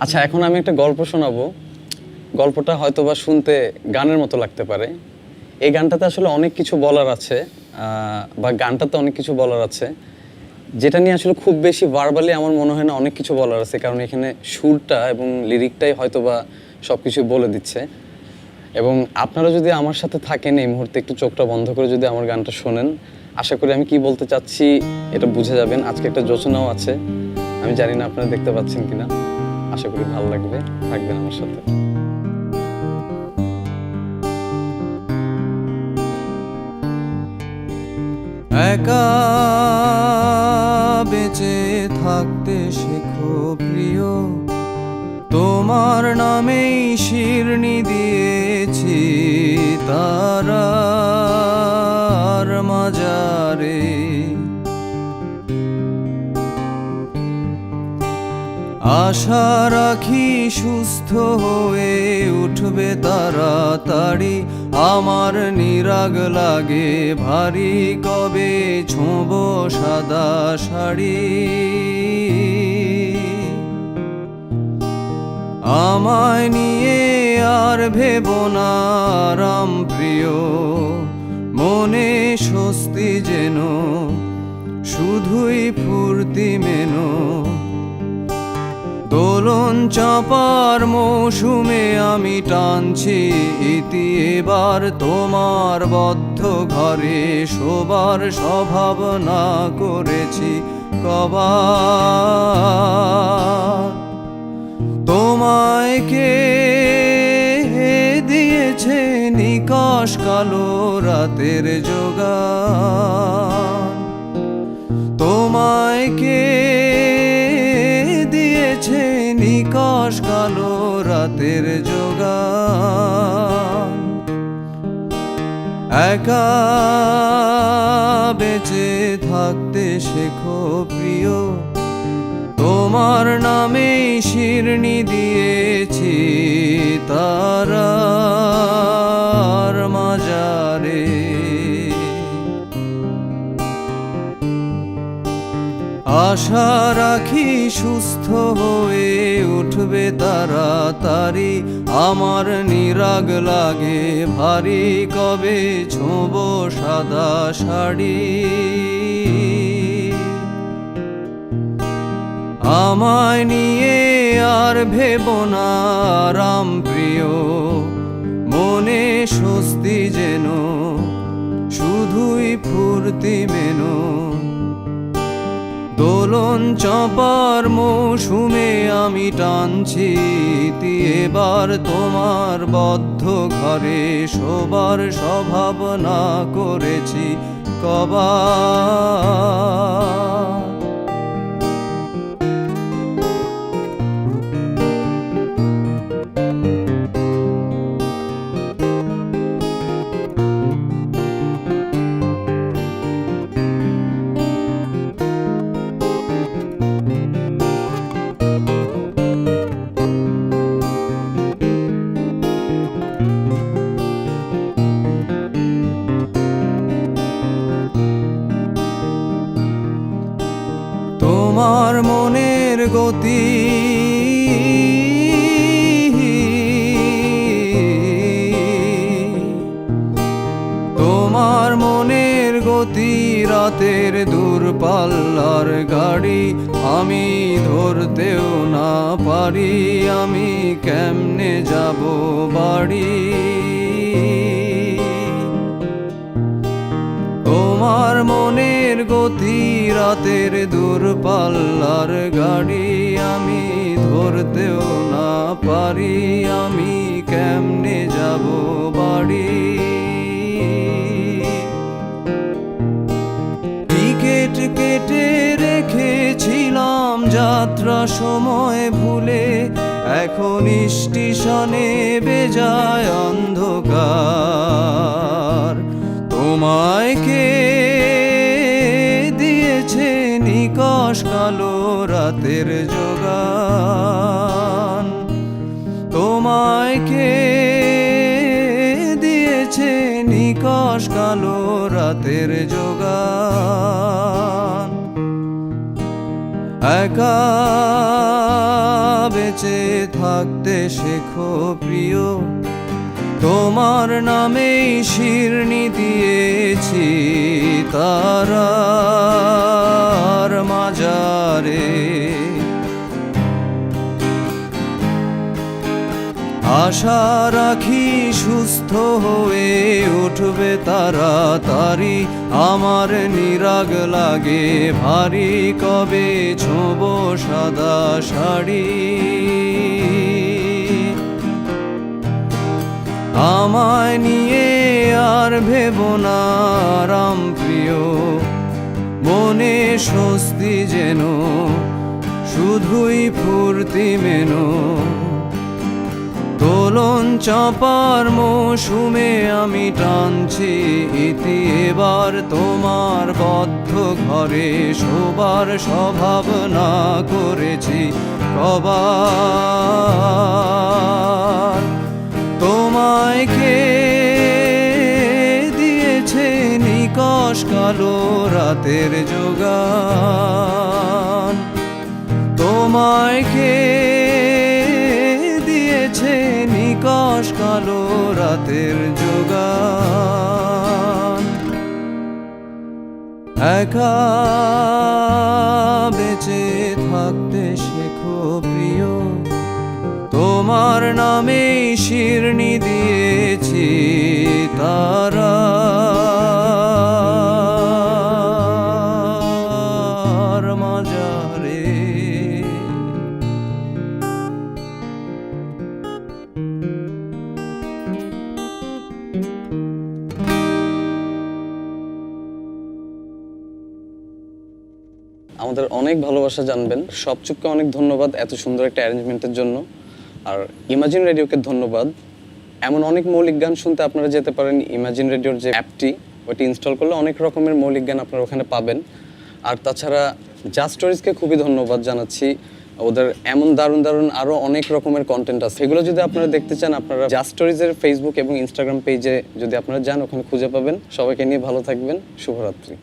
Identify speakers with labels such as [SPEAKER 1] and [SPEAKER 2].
[SPEAKER 1] আচ্ছা, এখন আমি একটা গল্প শোনাবো। গল্পটা হয়তোবা শুনতে গানের মতো লাগতে পারে। এই গানটাতে আসলে অনেক কিছু বলার আছে, বা গানটাতে অনেক কিছু বলার আছে, যেটা নিয়ে আসলে খুব বেশি ভার্বালি আমার মনে হয় না অনেক কিছু বলার আছে, কারণ এখানে সুরটা এবং লিরিকটাই হয়তোবা সব কিছু বলে দিচ্ছে। এবং আপনারা যদি আমার সাথে থাকেন এই মুহূর্তে, একটু চোখটা বন্ধ করে যদি আমার গানটা শোনেন, আশা করি আমি কি বলতে চাচ্ছি এটা বুঝে যাবেন। আজকে একটা যোচনাও আছে, আমি জানি না আপনারা দেখতে পাচ্ছেন কিনা। আশা করি ভালো লাগবে, থাকবেন আমার সাথে।
[SPEAKER 2] একা বেঁচে থাকতে শেখো প্রিয়, তোমার নামেই শিরনি দিয়েছি তারার মাজারে। আশা রাখি সুস্থ হয়ে উঠবে তাড়াতাড়ি, আমার নিরাগ লাগে ভারী কবে ছোঁবো সাদা শাড়ি। আমায় নিয়ে আর ভেবো না রাম প্রিয়, মনে স্বস্তি যেন শুধুই ফুর্তি মেনো। দোলন চাপার মৌসুমে আমি টানছি ইতি এবার, তোমার বদ্ধ ঘরে শোবার স্বভাবনা করেছি কবার। তোমায় কে দিয়েছে নিকশ কালো রাতের যোগান, তোমায় কে দিয়েছে নিকশ কালো রাতের যোগান। একা বেঁচে থাকতে শেখো প্রিয়, তোমার নামেই শিরনি দিয়েছি তারার মাজারে। আশা রাখি সুস্থ হয়ে উঠবে তাড়াতাড়ি, আমার নিরাগ লাগে ভারী কবে ছোঁবো সাদা শাড়ি। আমায় নিয়ে আর ভেবো না রাম প্রিয়, মনে স্বস্তি যেন শুধুই ফুর্তি মেনো। দোলন চাপার মৌসুমে আমি টানছি ইতি এবার, তোমার বদ্ধ ঘরে শোবার স্বভাবনা করেছি কবার। তোমার মনের গতি তোমার মনের গতি রাতের দূরপাল্লার গাড়ি, আমি ধরতেও না পারি আমি কেমনে যাব বাড়ি। তোমার মনের গতি রাতের দূরপাল্লার গাড়ি, আমি ধরতেও না পারি আমি কেমনে যাব বাড়ি। টিকিট কেটে রেখেছিলাম যাত্রা সময় ভুলে, এখন স্টেশনে বেজায় অন্ধকার। তোমায় কে দিয়েছে নিকশ কালো রাতের যোগান, তোমায় কে দিয়েছে নিকশ কালো রাতের যোগান। একা বেঁচে থাকতে শেখো প্রিয়, তোমার নামেই শিরনি দিয়েছি তারার মাজারে। আশা রাখি সুস্থ হয়ে উঠবে তাড়াতাড়ি, আমার নিরাগ লাগে ভারী কবে ছোঁবো সাদা শাড়ি। আমায় নিয়ে আর ভেবো না রাম প্রিয়, মনে স্বস্তি যেন শুধুই ফুর্তি মেনো। দোলন চাপার মৌসুমে আমি টানছি ইতি, এবার তোমার বদ্ধ ঘরে শোবার স্বভাবনা করেছি কবার। তোমায় কে দিয়েছে নিকষ কালো রাতের যোগান, তোমায় কে দিয়েছে নিকষ কালো রাতের যোগান। একা বেঁচে থাকতে শেখো প্রিয়, তোমার নামেই শিরনি দিয়েছি তারার মাজারে।
[SPEAKER 1] আমাদের অনেক ভালোবাসা জানবেন। সবচুককে অনেক ধন্যবাদ এত সুন্দর একটা অ্যারেঞ্জমেন্টের জন্য। আর ইমাজিন রেডিওকে ধন্যবাদ। এমন অনেক মৌলিক গান শুনতে আপনারা যেতে পারেন ইমাজিন রেডিওর যে অ্যাপটি, ওইটি ইনস্টল করলে অনেক রকমের মৌলিক গান আপনারা ওখানে পাবেন। আর তাছাড়া জাস্ট স্টোরিজকে খুবই ধন্যবাদ জানাচ্ছি। ওদের এমন দারুণ দারুণ আরও অনেক রকমের কন্টেন্ট আছে, সেগুলো যদি আপনারা দেখতে চান আপনারা জাস্ট স্টোরিজের ফেসবুক এবং ইনস্টাগ্রাম পেজে যদি আপনারা যান ওখানে খুঁজে পাবেন। সবাইকে নিয়ে ভালো থাকবেন। শুভরাত্রি।